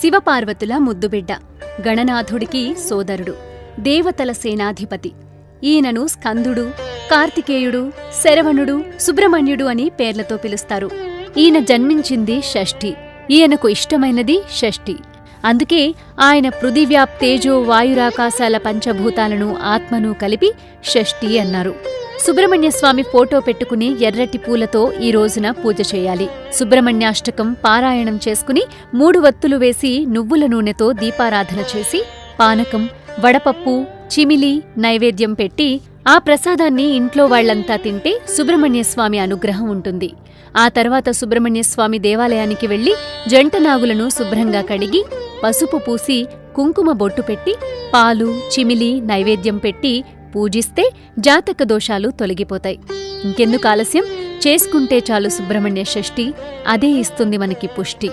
శివపార్వతుల ముద్దుబిడ్డ, గణనాథుడికి సోదరుడు, దేవతల సేనాధిపతి. ఈయనను స్కందుడు, కార్తికేయుడు, శరవణుడు, సుబ్రహ్మణ్యుడు అని పేర్లతో పిలుస్తారు. ఈయన జన్మించింది షష్ఠి. ఈయనకు ఇష్టమైనది షష్ఠి. అందుకే ఆయన పృథివ్యాప్తేజో వాయురాకాశాల పంచభూతాలను ఆత్మను కలిపి షష్ఠి అన్నారు. సుబ్రహ్మణ్యస్వామి ఫోటో పెట్టుకుని ఎర్రటి పూలతో ఈ రోజున పూజ చేయాలి. సుబ్రహ్మణ్యాష్టకం పారాయణం చేసుకుని 3 వత్తులు వేసి నువ్వుల నూనెతో దీపారాధన చేసి పానకం, వడపప్పు, చిమిలి నైవేద్యం పెట్టి ఆ ప్రసాదాన్ని ఇంట్లో వాళ్లంతా తింటే సుబ్రహ్మణ్యస్వామి అనుగ్రహం ఉంటుంది. ఆ తర్వాత సుబ్రహ్మణ్యస్వామి దేవాలయానికి వెళ్లి జంటనాగులను శుభ్రంగా కడిగి పసుపు పూసి కుంకుమ బొట్టు పెట్టి పాలు, చిమిలి నైవేద్యం పెట్టి పూజిస్తే జాతక దోషాలు తొలగిపోతాయి. ఇంకెందుకు ఆలస్యం, చేసుకుంటే చాలు సుబ్రహ్మణ్య షష్ఠి. అదే ఇస్తుంది మనకి పుష్టి.